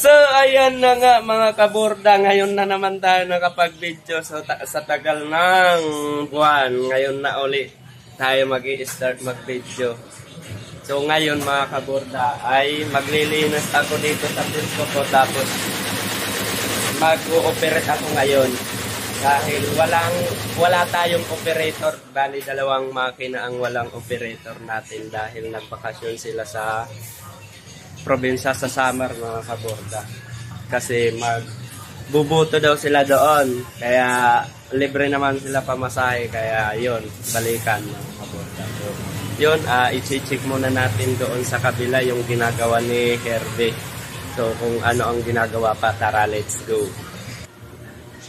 So, ayan na nga mga kaborda. Ngayon na naman tayo nakapag-video. So, sa tagal ng buwan, ngayon na ulit tayo mag-i-start mag-video. So, ngayon mga kaborda ay maglilinis ako dito sa pisto ko. Tapos, mag-ooperate ako ngayon. Dahil wala tayong operator. Bali, dalawang makina ang walang operator natin. Dahil nagbakasyon sila sa probinsya sa Samar mga kaborda. Kasi magbubuto daw sila doon. Kaya libre naman sila pamasahe. Kaya yun, balikan mga kaborda. So, yun, i-check muna natin doon sa kabila yung ginagawa ni Herbie. So kung ano ang ginagawa pa, tara, let's go.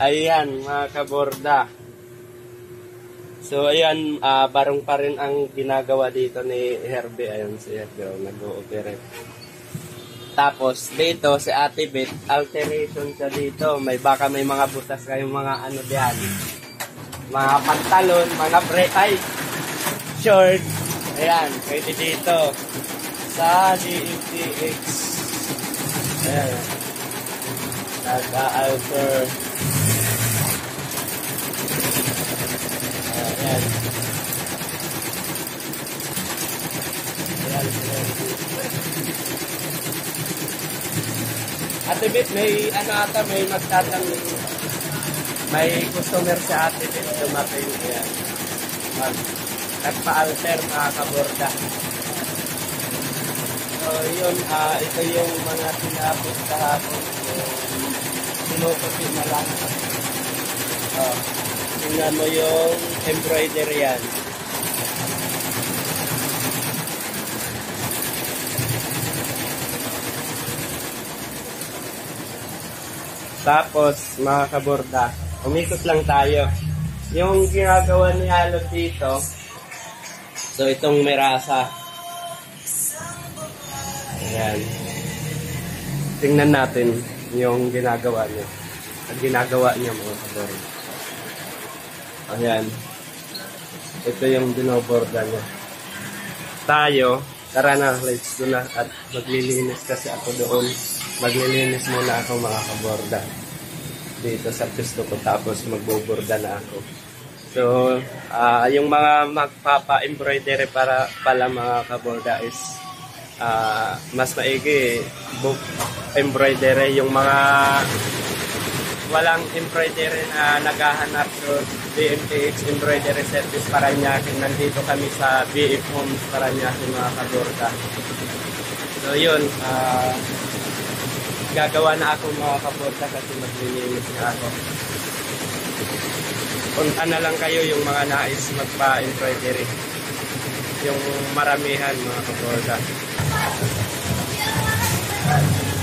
Ayan mga kaborda. So ayan, barong pa rin ang ginagawa dito ni Herbie. Ayan si Herbie, nag-ooperate. Tapos dito si Ate Beth, alteration siya dito. Baka may mga butas kayong mga ano diyan. Mga pantalon, mga short. Ayan, pwede dito. Sa DFTX. Ayan. Nag-alter. Ayan. Ate Beth, may ano ata, may magtatanong, may customer sa Ate Beth, dumating yan. Nagpa-alter mga kaborda. So yun, ito yung mga tinapos kahapon. Sinutupi na lang. Tingnan mo yung embroidery yan. Tapos, mga kaborda, umikot lang tayo. Yung ginagawa ni Alod dito, so itong merasa. Ayan. Tingnan natin yung ginagawa niya. Ang ginagawa niya mga kaborda. Ayan. Ito yung binoborda niya. Tayo, tara na, let's go na. At maglilinis kasi ako doon. Maglilinis muna ako mga kaborda dito sa pisto ko, tapos magboborda na ako. So yung mga magpapa-embroidery pala mga kaborda is mas maigi book embroidery. Yung mga walang embroidery na naghahanap sa BMTX Embroidery Service Paranaque, nandito kami sa BF Homes Paranaque mga kaborda. So yun, gagawa na ako mga kaborda kasi maglilinis na ako. Punta na lang kayo yung mga nais magpa-embroidery. Yung maramihan mga kaborda.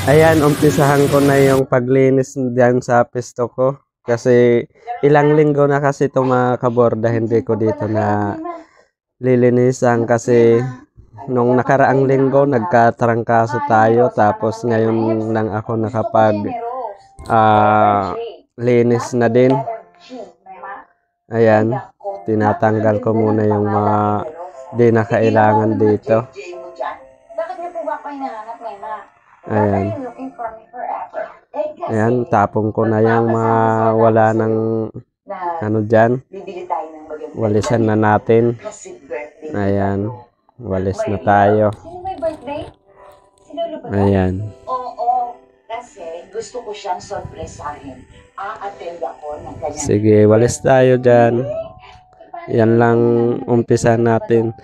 Ayan, umpisahan ko na yung paglinis diyan sa pisto ko. Kasi ilang linggo na kasi ito mga kaborda, hindi ko dito na lilinisan kasi nung nakaraang linggo, nagkatrangkaso tayo. Tapos ngayon lang ako nakapag linis na din. Ayan, tinatanggal ko muna yung mga di na kailangan dito. Ayan. Ayan, tapong ko na yung mga wala ng ano dyan. Walisan na natin. Ayan. Walis na tayo. Sino may birthday? Sino ba? Ayan. Oo, kasi gusto ko siyang sorpresahin. A-attend ako ng kanyang... Sige, walis tayo dyan. Yan lang umpisa natin.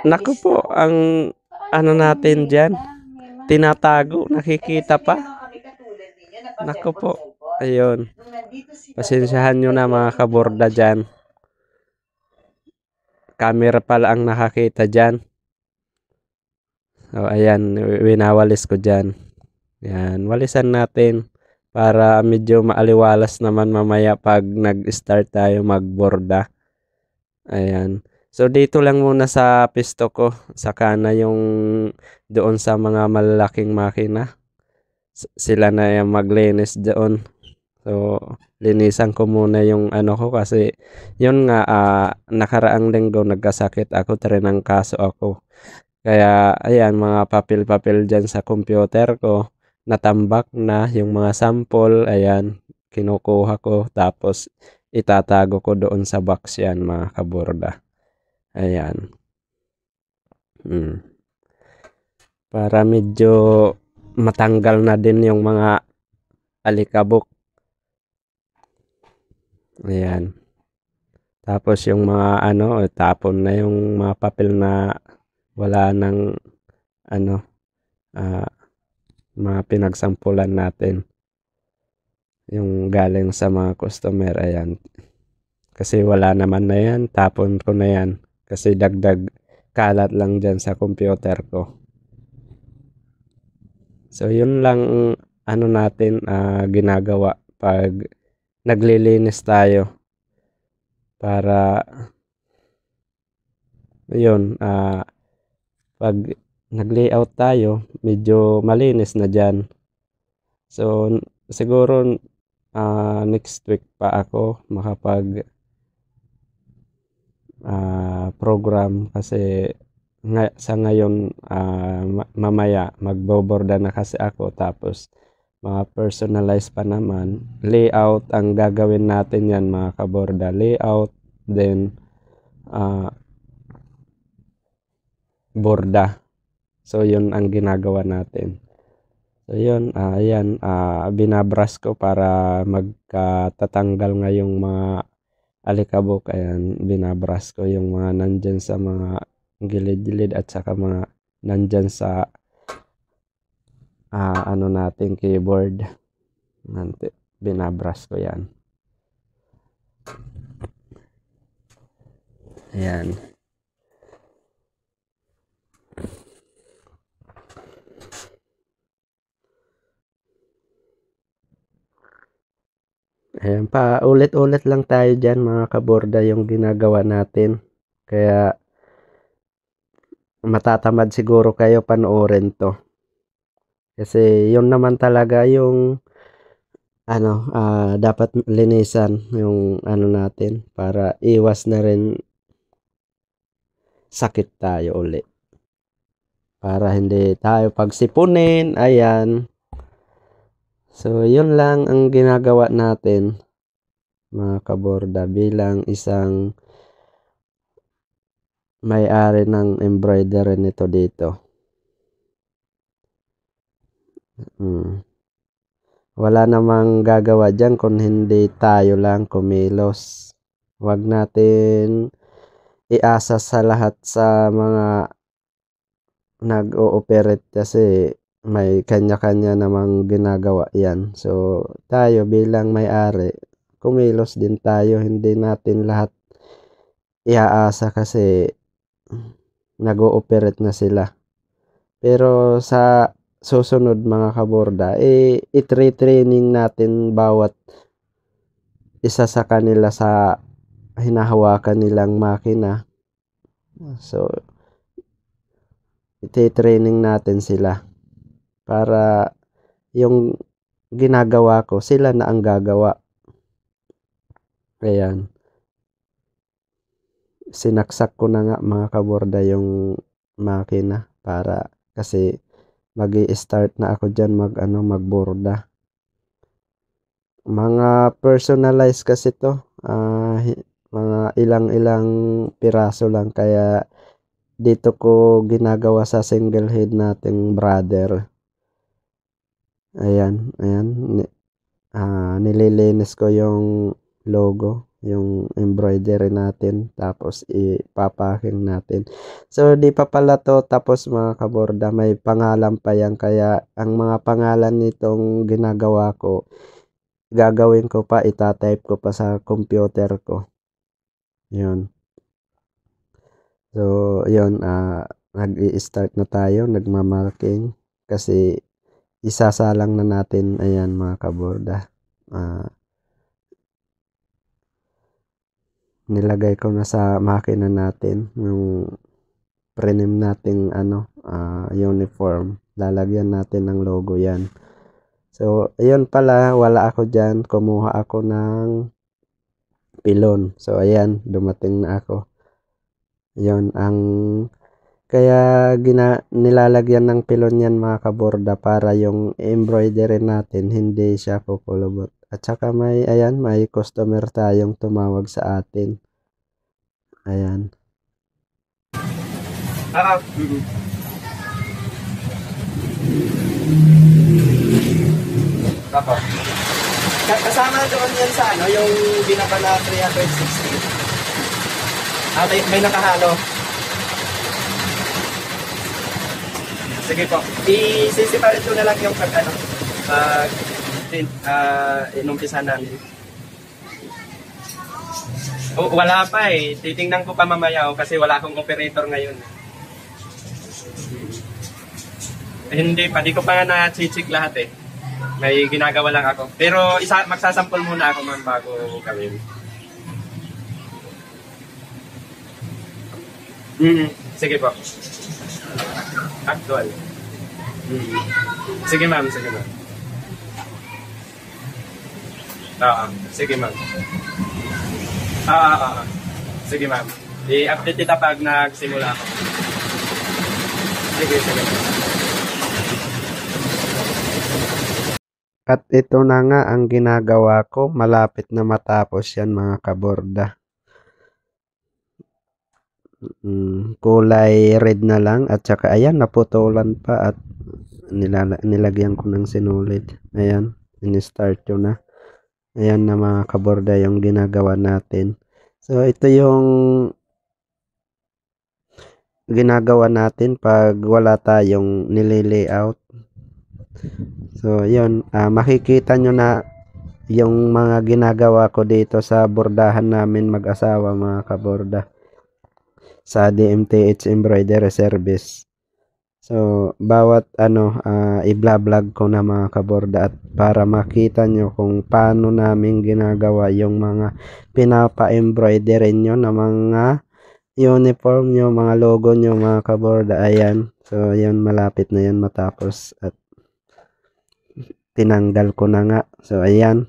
Naku po, ang ano natin dyan, tinatago, nakikita pa. Naku po, ayun. Pasensyahan nyo na mga kaborda dyan. Camera pala ang nakakita dyan. So, ayan, winawalis ko dyan. Ayan, walisan natin para medyo maaliwalas naman mamaya pag nag-start tayo magborda. Ayan. So, dito lang muna sa pisto ko. Saka na yung doon sa mga malalaking makina. Sila na yung maglinis doon. So, linisan ko muna yung ano ko kasi yun nga, nakaraang linggo nagkasakit ako, kaso ako. Kaya, ayan, mga papel-papel dyan sa computer ko. natambak na yung mga sample. Ayan, kinukuha ko tapos itatago ko doon sa box yan mga kaborda. Ayan. Para medyo matanggal na din yung mga alikabok. Ayan. Tapos yung mga tapon na yung mga papel na wala nang mga pinagsampulan natin. Yung galing sa mga customer. Ayan. Kasi wala naman na yan. Tapon ko na yan. Kasi dagdag kalat lang dyan sa computer ko. So yun lang natin ginagawa pag naglilinis tayo. Para yun, pag nag-layout tayo, medyo malinis na dyan. So siguro next week pa ako makapag program kasi sa ngayon mamaya magboborda na kasi ako, tapos mga personalize pa naman. Layout ang gagawin natin yan mga kaborda, layout, then borda. So yun ang ginagawa natin. So yun, ayan, binabrush ko para magkatatanggal nga yung mga alikabok. Ayan, binabrush ko yung mga nandyan sa mga gilid-gilid at saka mga nandyan sa natin keyboard. Binabrush ko yan. Ayan. Ayan, pa ulit-ulit lang tayo dyan mga kaborda yung ginagawa natin. Kaya matatamad siguro kayo panoorin to. Kasi yun naman talaga yung dapat linisan yung natin para iwas na rin sakit tayo ulit. Para hindi tayo pagsipunin. Ayan. So yun lang ang ginagawa natin mga kaborda bilang isang may-ari ng embroidery nito dito. Wala namang gagawa dyan kung hindi tayo lang kumilos. Huwag natin iasa sa lahat sa mga nag-ooperate kasi may kanya-kanya namang ginagawa yan. So tayo bilang may-ari, kumilos din tayo. Hindi natin lahat iaasa kasi nag-ooperate na sila. Pero sa susunod mga kaborda, i-training natin bawat isa sa kanila sa hinahawakan nilang makina. So i-training natin sila para yung ginagawa ko, sila na ang gagawa. Ayan. Sinaksak ko na nga mga kaborda yung makina para kasi magi-start na ako dyan magborda. Mga personalized kasi to, mga ilang piraso lang, kaya dito ko ginagawa sa single head nating brother. Ayan, nililinis ko yung logo, yung embroidery natin, tapos ipapaking natin. So di pa pala to tapos mga kaborda, may pangalan pa yan, kaya ang mga pangalan nitong ginagawa ko, gagawin ko pa, itatype ko pa sa computer ko. Yun. So yun, nag-i-start na tayo, nagmamarking kasi isasalang na natin. Ayan mga kaborda, nilagay ko na sa makina natin yung prenim nating uniform, lalagyan natin ng logo yan. So ayun pala, wala ako dyan, kumuha ako ng pilon. So ayan, dumating na ako. Yun ang Kaya nilalagyan ng pilon yan mga kaborda para yung embroidery natin hindi siya kukulubot. At saka may customer tayong tumawag sa atin. Ayan. Tapos, kasama doon yan sa yung binaba na 360. May nakahalo. Sige po. I-separate ko na lang yung pag inumpisa namin. Wala pa eh. Titingnan ko pa mamaya kasi wala akong operator ngayon. Hindi pa. Di ko pa na-check lahat eh. May ginagawa lang ako. Pero magsasample muna ako man bago gawin. Sige po. Actual. Sige ma'am, sige ma'am. Sige ma'am. Sige ma'am. I-update kita pag nagsimula ako. Sige. At ito na nga ang ginagawa ko. Malapit na matapos yan mga kaborda. Kulay red na lang at saka ayan naputulan pa at nilagyan ko ng sinulid. Ayan, in-start ko na. Ayan na mga kaborda yung ginagawa natin. So ito yung ginagawa natin pag wala tayong nili-layout. So yun, makikita nyo na yung mga ginagawa ko dito sa bordahan namin mag-asawa mga kaborda sa DMTH Embroidery Service. So bawat i-vlog ko na mga kaborda at para makita nyo kung paano namin ginagawa yung mga pinapa-embroidery nyo na mga uniform nyo, mga logo nyo mga kaborda. Ayan, so yan malapit na yan matapos at tinanggal ko na nga. So ayan,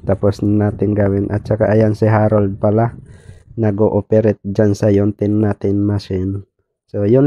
tapos natin gawin. At saka ayan si Harold pala nag-ooperate dyan sa yuntin natin machine. So yun.